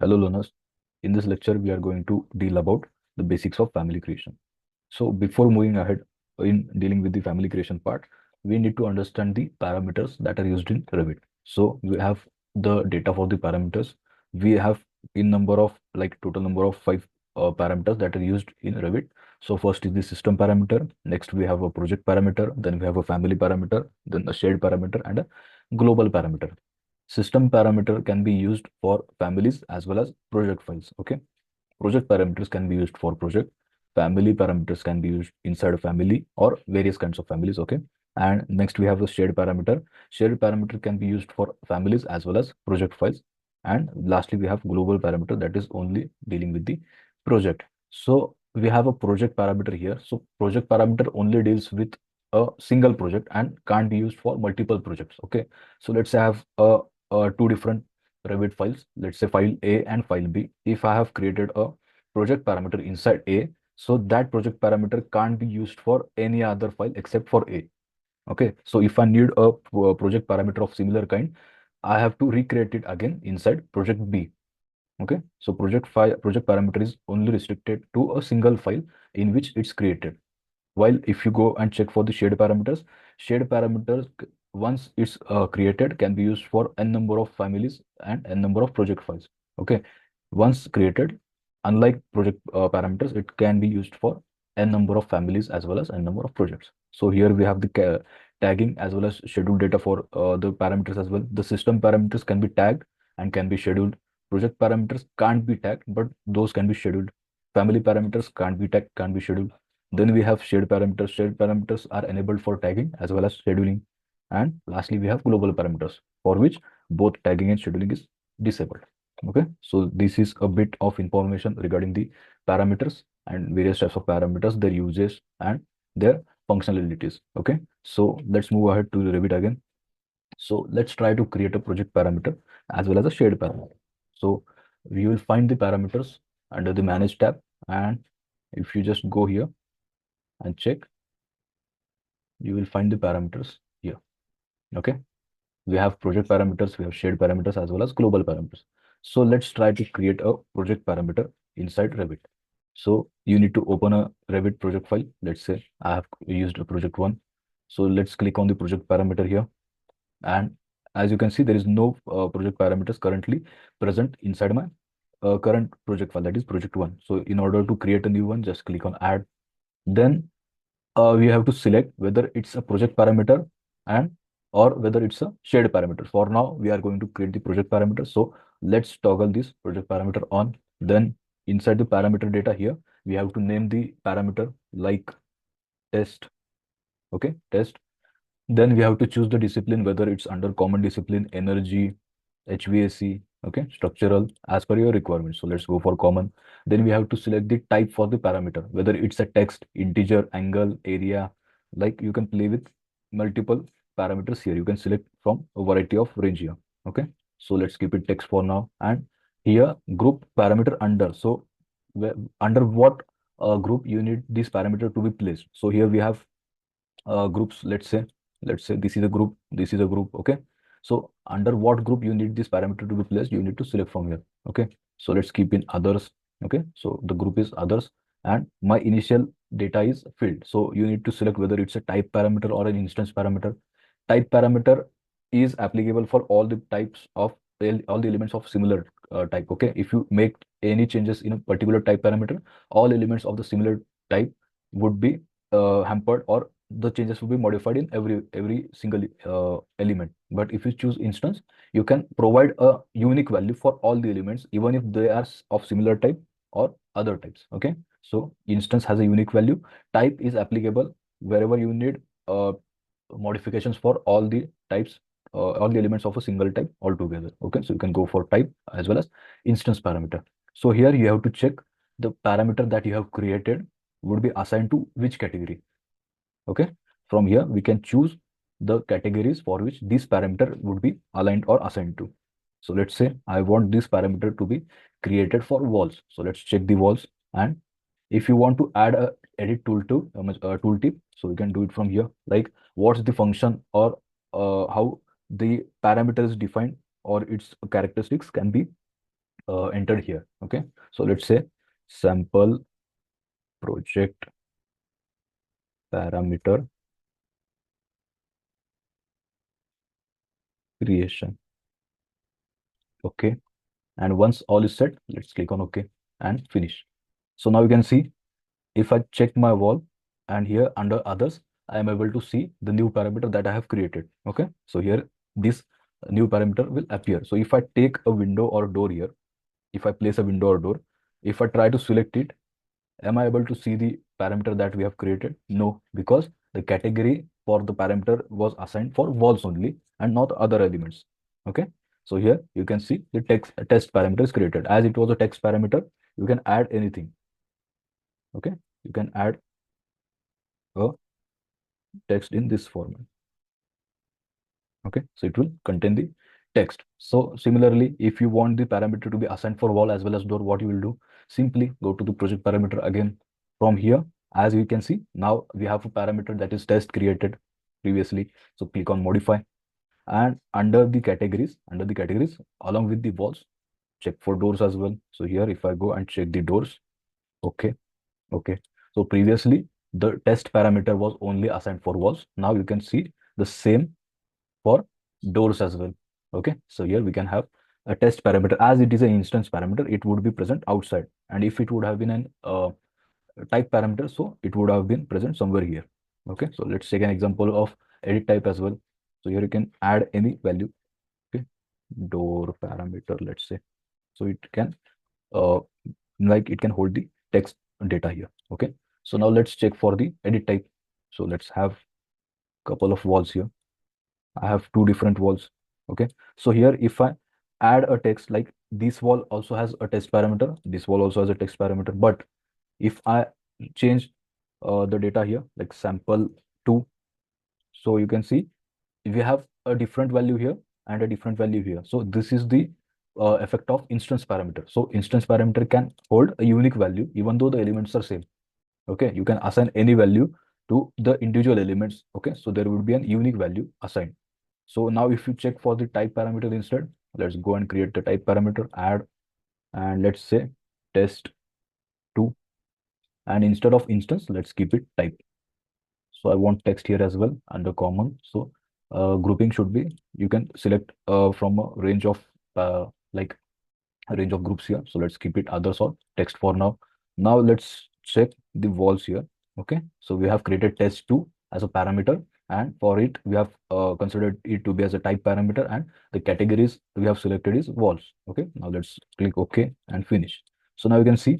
Hello learners, in this lecture we are going to deal about the basics of family creation. So before moving ahead in dealing with the family creation part, we need to understand the parameters that are used in Revit. So we have the data for the parameters. We have in number of total number of five parameters that are used in Revit. So first is the system parameter. Next we have a project parameter. Then we have a family parameter. Then a shared parameter and a global parameter. System parameter can be used for families as well as project files. Okay. Project parameters can be used for project. Family parameters can be used inside a family or various kinds of families. Okay. And next we have a shared parameter. Shared parameter can be used for families as well as project files. And lastly, we have global parameter that is only dealing with the project. So we have a project parameter here. So project parameter only deals with a single project and can't be used for multiple projects. Okay. So let's say I have two different Revit files, let's say file A and file B. If I have created a project parameter inside A, so that project parameter can't be used for any other file except for A. Okay, so if I need a project parameter of similar kind, I have to recreate it again inside project B. Okay, so project parameter is only restricted to a single file in which it's created. While if you go and check for the shared parameters once it's created can be used for n number of families and n number of project files. Okay, once created, unlike project parameters, it can be used for n number of families as well as n number of projects. So here we have the tagging as well as schedule data for the parameters as well. The system parameters can be tagged and can be scheduled. Project parameters can't be tagged, but those can be scheduled. Family parameters can't be tagged, can't be scheduled. Then we have shared parameters. Shared parameters are enabled for tagging as well as scheduling. And lastly, we have global parameters for which both tagging and scheduling is disabled. Okay, so this is a bit of information regarding the parameters and various types of parameters, their uses and their functionalities. Okay, so let's move ahead to the Revit again. So let's try to create a project parameter as well as a shared parameter. So we will find the parameters under the manage tab, and if you just go here and check, you will find the parameters here. Okay, we have project parameters, we have shared parameters as well as global parameters. So let's try to create a project parameter inside Revit. So you need to open a Revit project file. Let's say I have used a project one. So let's click on the project parameter here. And as you can see, there is no project parameters currently present inside my current project file, that is project one. So in order to create a new one, just click on add. Then we have to select whether it's a project parameter and or whether it's a shared parameter. For now, we are going to create the project parameter. So let's toggle this project parameter on. Then inside the parameter data here, we have to name the parameter like test. Okay, test. Then we have to choose the discipline, whether it's under common discipline, energy, HVAC, okay, structural, as per your requirements. So let's go for common. Then we have to select the type for the parameter, whether it's a text, integer, angle, area. Like you can play with multiple parameters here. You can select from a variety of range here. Okay. So let's keep it text for now. And here group parameter under. So under what group you need this parameter to be placed. So here we have groups. Let's say this is a group, this is a group. Okay, so under what group you need this parameter to be placed, you need to select from here. Okay, so let's keep in others. Okay, so the group is others and my initial data is filled. So you need to select whether it's a type parameter or an instance parameter. Type parameter is applicable for all the types of all the elements of similar type. Okay, if you make any changes in a particular type parameter, all elements of the similar type would be hampered, or the changes will be modified in every single element. But if you choose instance, you can provide a unique value for all the elements, even if they are of similar type or other types. Okay, so instance has a unique value. Type is applicable wherever you need modifications for all the types, all the elements of a single type altogether. Okay, so you can go for type as well as instance parameter. So here you have to check the parameter that you have created would be assigned to which category. Okay, from here we can choose the categories for which this parameter would be aligned or assigned to. So let's say I want this parameter to be created for walls. So let's check the walls. And if you want to add a edit tooltip, so you can do it from here. Like what's the function or how the parameter is defined or its characteristics can be entered here. Okay, so let's say sample project parameter creation. Okay, and once all is set, let's click on OK and finish. So now you can see if I check my wall and here under others, I am able to see the new parameter that I have created. Okay, so here this new parameter will appear. So if I take a window or door here, if I place a window or door, if I try to select it, am I able to see the parameter that we have created? No, because the category for the parameter was assigned for walls only and not other elements. Okay, so here you can see the test parameter is created. As it was a text parameter, you can add anything. Okay, you can add a text in this format. Okay, so it will contain the text. So similarly, if you want the parameter to be assigned for wall as well as door, what you will do? Simply go to the project parameter again. From here, as you can see, now we have a parameter that is test created previously. So click on modify, and under the categories along with the walls, check for doors as well. So here if I go and check the doors, okay, okay. So previously the test parameter was only assigned for walls. Now you can see the same for doors as well. Okay, so here we can have a test parameter. As it is an instance parameter, it would be present outside, and if it would have been an type parameter, so it would have been present somewhere here. Okay, so let's take an example of edit type as well. So here you can add any value. Okay, door parameter, let's say. So it can uh, it can hold the text data here. Okay, so now let's check for the edit type. So let's have couple of walls here. I have two different walls. Okay, so here if I add a text, like this wall also has a text parameter, this wall also has a text parameter, but if I change the data here, like sample 2, so you can see we have a different value here and a different value here. So this is the effect of instance parameter. So instance parameter can hold a unique value even though the elements are same. Okay, you can assign any value to the individual elements. Okay, so there would be an unique value assigned. So now if you check for the type parameter instead, let's go and create the type parameter, add, and let's say test2, and instead of instance, let's keep it type. So I want text here as well under common. So grouping should be, you can select from a range of like a range of groups here. So let's keep it others or text for now. Now let's check the walls here. Okay, so we have created test2 as a parameter, and for it we have considered it to be as a type parameter, and the categories we have selected is walls. Okay, now let's click OK and finish. So now you can see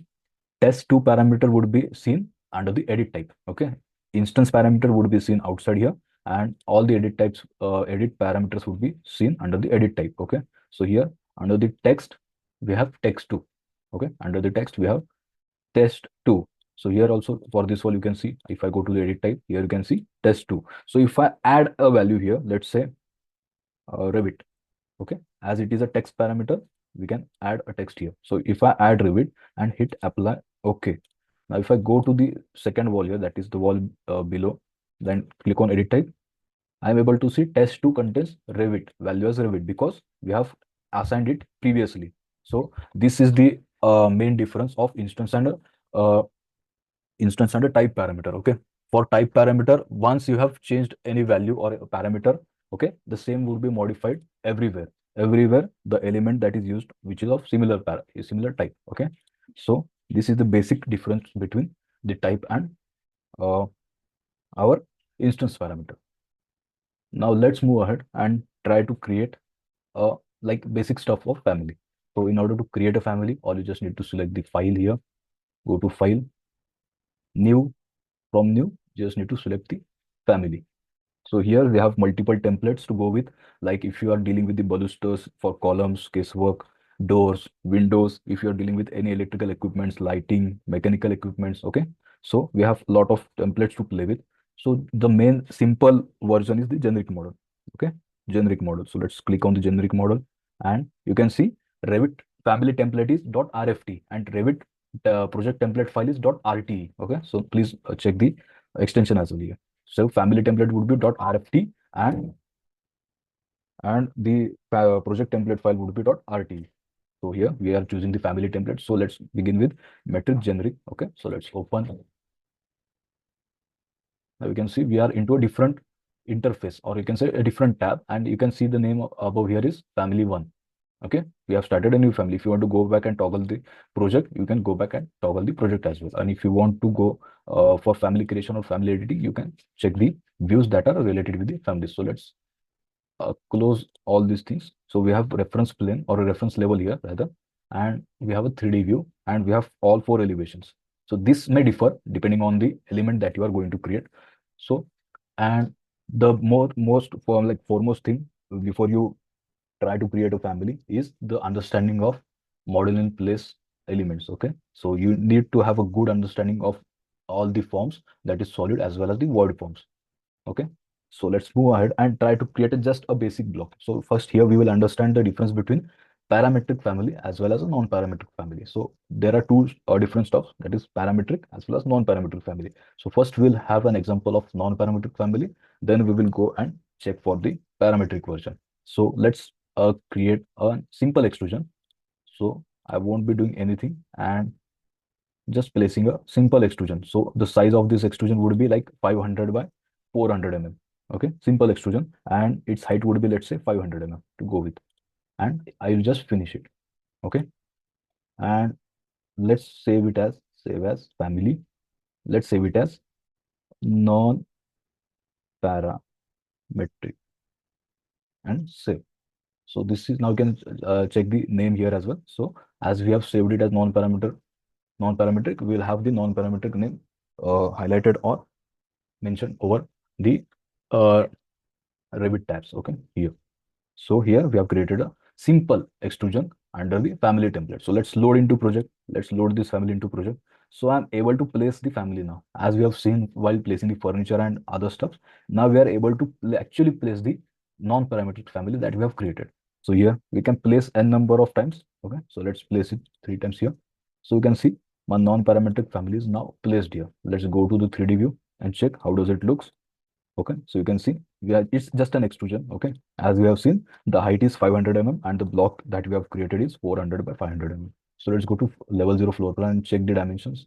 test2 parameter would be seen under the edit type. Okay, instance parameter would be seen outside here, and all the edit types, edit parameters would be seen under the edit type. Okay, so here under the text we have text2. Okay, under the text we have test2. So here also for this one you can see, if I go to the edit type, here you can see test2. So if I add a value here, let's say Revit. Okay, as it is a text parameter, we can add a text here. So if I add Revit and hit apply, okay. Now if I go to the second wall here, that is the wall below, then click on edit type, I am able to see test2 contains Revit, value as Revit, because we have assigned it previously. So this is the main difference of uh, instance and a type parameter. Okay, for type parameter, once you have changed any value or a parameter, okay, the same will be modified everywhere the element that is used, which is of similar type. Okay, so this is the basic difference between the type and uh, our instance parameter. Now let's move ahead and try to create a basic stuff of family. So in order to create a family, all you just need to select the file here, go to file, new. From new, you just need to select the family. So here we have multiple templates to go with. Like if you are dealing with the balusters for columns, casework, doors, windows, if you are dealing with any electrical equipments, lighting, mechanical equipments, okay. So we have a lot of templates to play with. So the main simple version is the generic model. Okay, generic model. So let's click on the generic model, and you can see Revit family template is .rft and Revit project template file is .rte. Okay, so please check the extension as well here. So family template would be .rft, and the project template file would be .rt. So here we are choosing the family template. So let's begin with metric generic. Okay, so let's open. Now you can see we are into a different interface, or you can say a different tab, and you can see the name above here is family one. Okay, we have started a new family. If you want to go back and toggle the project, you can go back and toggle the project as well. And if you want to go for family creation or family editing, you can check the views that are related with the family. So let's close all these things. So we have reference plane or a reference level here rather, and we have a 3D view, and we have all four elevations. So this may differ depending on the element that you are going to create. So, and the most for like foremost thing before you try to create a family is the understanding of model in place elements. Okay, so you need to have a good understanding of all the forms, that is solid as well as the void forms. Okay, so let's move ahead and try to create just a basic block. So first here we will understand the difference between parametric family as well as a non-parametric family. So there are two different stuff, that is parametric as well as non-parametric family. So first we'll have an example of non-parametric family, then we will go and check for the parametric version. So let's create a simple extrusion. So I won't be doing anything and just placing a simple extrusion. So the size of this extrusion would be like 500 by 400 mm. Okay, simple extrusion, and its height would be, let's say, 500 mm to go with, and I will just finish it. Okay, and let's save as family. Let's save it as non-parametric and save. So this is now you can check the name here as well. So as we have saved it as non-parametric, we will have the non-parametric name highlighted or mentioned over the uh, Revit tabs. Okay, here. So here we have created a simple extrusion under the family template. So let's load into project. Let's load this family into project. So I'm able to place the family now. As we have seen while placing the furniture and other stuff, now we are able to actually place the non-parametric family that we have created. So here we can place n number of times. Okay, so let's place it 3 times here. So you can see my non-parametric family is now placed here. Let's go to the 3D view and check how does it looks. Okay, so you can see it's just an extrusion. Okay, as we have seen, the height is 500 mm and the block that we have created is 400 by 500 mm. So let's go to level 0 floor plan and check the dimensions.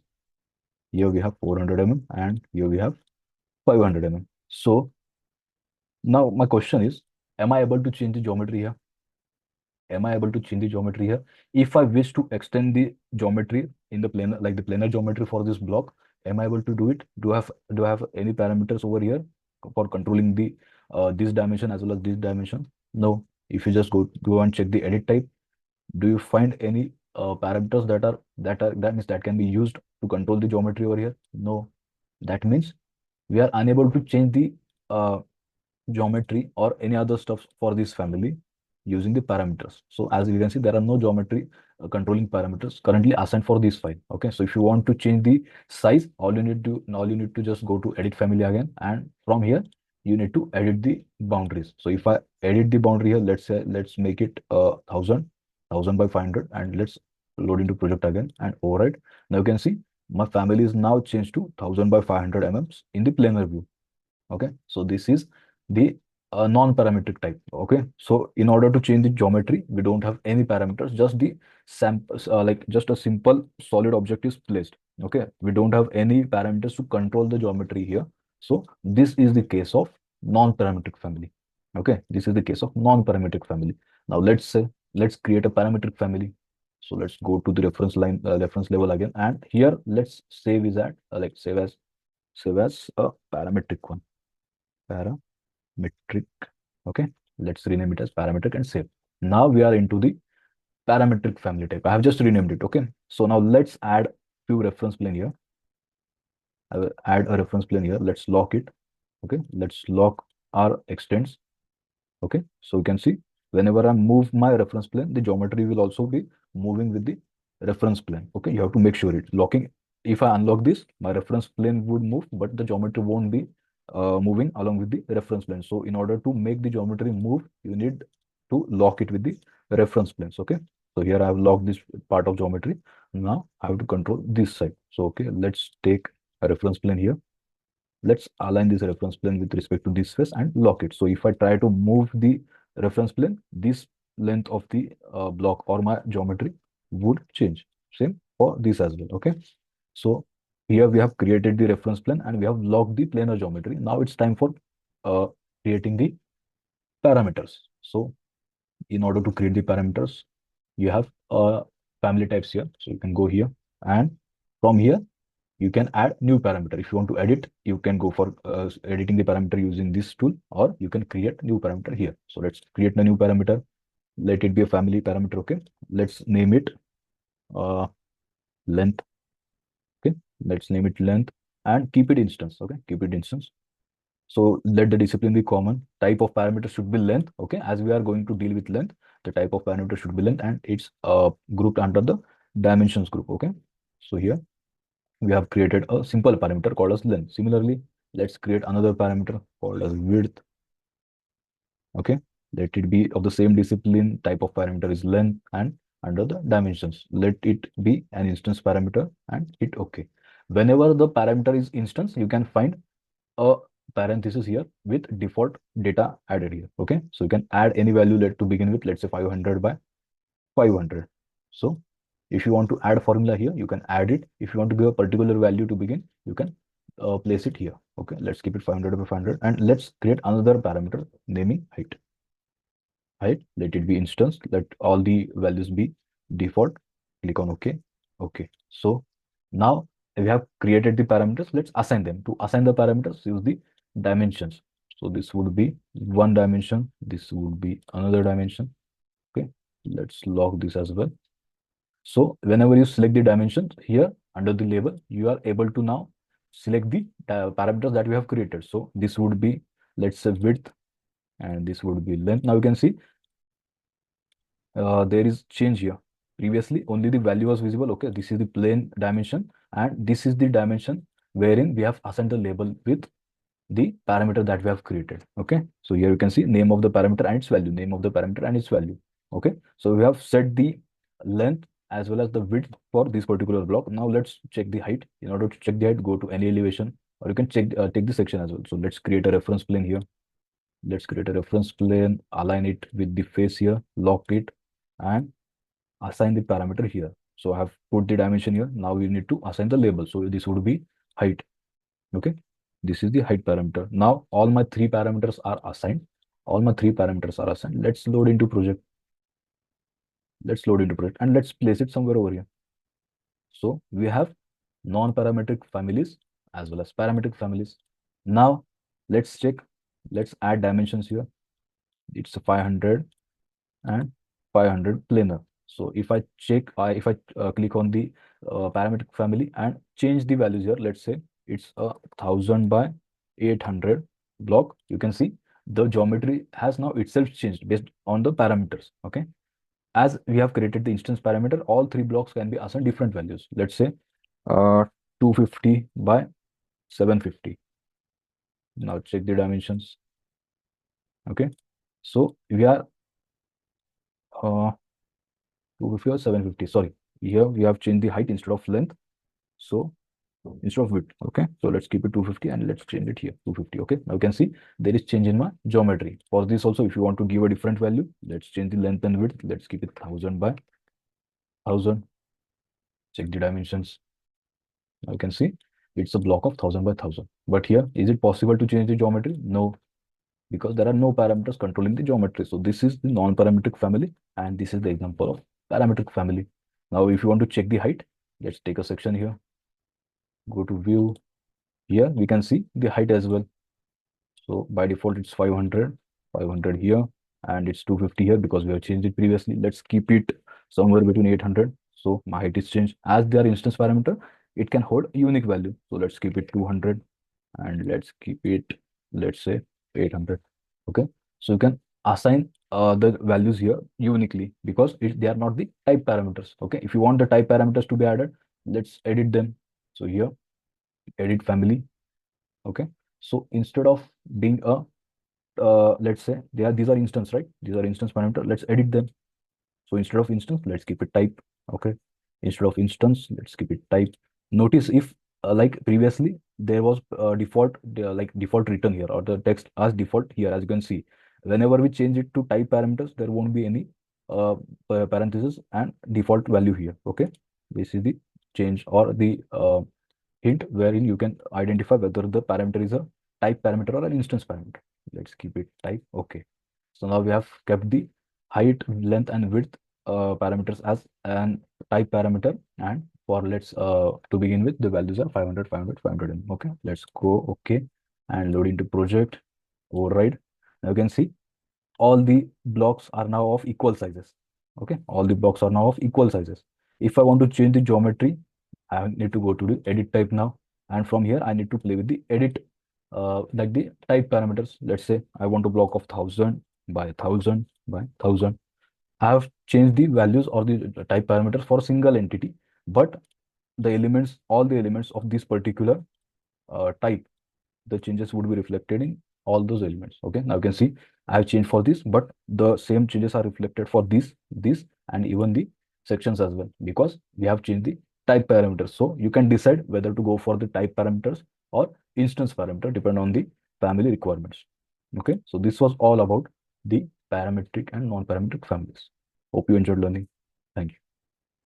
Here we have 400 mm and here we have 500 mm. So now my question is, am I able to change the geometry here? Am I able to change the geometry here? If I wish to extend the geometry in the planar, like the planar geometry for this block, am I able to do it? Do I have any parameters over here for controlling the this dimension as well as this dimension? No. If you just go and check the edit type, do you find any parameters that can be used to control the geometry over here? No. That means we are unable to change the uh, geometry or any other stuff for this family using the parameters. So as you can see, there are no geometry controlling parameters currently assigned for this file. Okay, so if you want to change the size, all you need to just go to edit family again, and from here you need to edit the boundaries. So if I edit the boundary here, let's make it 1000 by 500, and let's load into project again and override. Now you can see my family is now changed to 1000 by 500 mm in the planar view. Okay, so this is the non-parametric type. Okay, so in order to change the geometry, we don't have any parameters, just the samples, like just a simple solid object is placed. Okay, we don't have any parameters to control the geometry here. So this is the case of non-parametric family. Okay, this is the case of non-parametric family. Now let's create a parametric family. So let's go to the reference line, reference level again, and here let's save is at like save as a parametric one. Parametric. Okay, let's rename it as parametric and save. Now we are into the parametric family type. I have just renamed it. Okay, so now let's add few reference plane here. I will add a reference plane here. Let's lock it. Okay, let's lock our extents. Okay, so you can see whenever I move my reference plane, the geometry will also be moving with the reference plane. Okay, you have to make sure it's locking. If I unlock this, my reference plane would move, but the geometry won't be moving along with the reference plane. So in order to make the geometry move, you need to lock it with the reference planes. Okay, so here I have locked this part of geometry. Now I have to control this side. So okay, let's take a reference plane here. Let's align this reference plane with respect to this face and lock it. So if I try to move the reference plane, this length of the block or my geometry would change. Same for this as well. Okay. So here we have created the reference plane and we have locked the planar geometry. Now it's time for uh, creating the parameters. So in order to create the parameters, you have family types here. So you can go here, and from here you can add new parameter. If you want to edit, you can go for editing the parameter using this tool, or you can create new parameter here. So let's create a new parameter. Let it be a family parameter. Okay. Let's name it uh, length. Okay. Let's name it length and keep it instance. Okay. Keep it instance. So let the discipline be common. Type of parameter should be length. Okay. As we are going to deal with length, the type of parameter should be length, and it's grouped under the dimensions group. Okay. So here we have created a simple parameter called as length. Similarly, let's create another parameter called as width. Okay. Let it be of the same discipline. Type of parameter is length, and under the dimensions, let it be an instance parameter and hit OK. Whenever the parameter is instance, you can find a parenthesis here with default data added here. Okay. So you can add any value let to begin with, let's say 500 by 500. So if you want to add a formula here, you can add it. If you want to give a particular value to begin, you can place it here. Okay. Let's keep it 500 by 500, and let's create another parameter naming height. Height, let it be instance. Let all the values be default. Click on OK. Okay. So now we have created the parameters. Let's assign them. To assign the parameters, use the dimensions. So this would be one dimension. This would be another dimension. Okay. Let's log this as well. So whenever you select the dimensions here under the label, you are able to now select the parameters that we have created. So this would be, let's say, width, and this would be length. Now you can see there is change here. Previously, only the value was visible. Okay, this is the plane dimension, and this is the dimension wherein we have assigned the label with the parameter that we have created. Okay, so here you can see name of the parameter and its value, name of the parameter and its value. Okay, so we have set the length as well as the width for this particular block. Now let's check the height. In order to check the height, go to any elevation, or you can check take the section as well. So let's create a reference plane here. Let's create a reference plane, align it with the face here, lock it, and assign the parameter here. So I have put the dimension here. Now we need to assign the label. So this would be height. Okay. This is the height parameter. Now all my three parameters are assigned. All my three parameters are assigned. Let's load into project. Let's load into project and let's place it somewhere over here. So we have non-parametric families as well as parametric families. Now let's check. Let's add dimensions here. It's 500 and 500 planar. So if I check, if I click on the parametric family and change the values here, let's say it's a 1000 by 800 block, you can see the geometry has now itself changed based on the parameters. Okay. As we have created the instance parameter, all three blocks can be assigned different values. Let's say uh, 250 by 750. Now check the dimensions. Okay. So we are 250 or 750. Sorry, here we have changed the height instead of length. So instead of width. Okay. So let's keep it 250 and let's change it here 250. Okay. Now you can see there is change in my geometry. For this also, if you want to give a different value, let's change the length and width. Let's keep it 1000 by 1000. Check the dimensions. Now you can see it's a block of 1000 by 1000. But here, is it possible to change the geometry? No, because there are no parameters controlling the geometry. So this is the non-parametric family, and this is the example of parametric family. Now, if you want to check the height, let's take a section here. Go to view. Here we can see the height as well. So by default, it's 500, 500 here, and it's 250 here because we have changed it previously. Let's keep it somewhere between 800. So my height is changed. As their instance parameter, it can hold a unique value. So let's keep it 200, and let's keep it, let's say, 800. Okay. So you can assign the values here uniquely because they are not the type parameters. Okay. If you want the type parameters to be added, let's edit them. So here, edit family. Okay. So instead of being a let's say these are instance, right? These are instance parameter. Let's edit them. So instead of instance, let's keep it type. Okay. Instead of instance, let's keep it type. Notice if like previously there was default like default written here or the text as default here. As you can see, whenever we change it to type parameters, there won't be any parenthesis and default value here. Okay, this is the change or the hint wherein you can identify whether the parameter is a type parameter or an instance parameter. Let's keep it type. Okay. So now we have kept the height, length, and width parameters as an type parameter. And for let's to begin with, the values are 500, 500, 500. Okay. Let's go. Okay. And load into project. Override. Now you can see all the blocks are now of equal sizes. Okay. All the blocks are now of equal sizes. If I want to change the geometry, I need to go to the edit type now. And from here, I need to play with the edit, like the type parameters. Let's say I want a block of 1000 by 1000 by 1000. I have changed the values or the type parameters for a single entity, but the elements, all the elements of this particular type, the changes would be reflected in all those elements. Okay, now you can see I have changed for this, but the same changes are reflected for this, and even the sections as well, because we have changed the type parameters. So you can decide whether to go for the type parameters or instance parameter, depend on the family requirements. Okay, so this was all about the parametric and non-parametric families. Hope you enjoyed learning.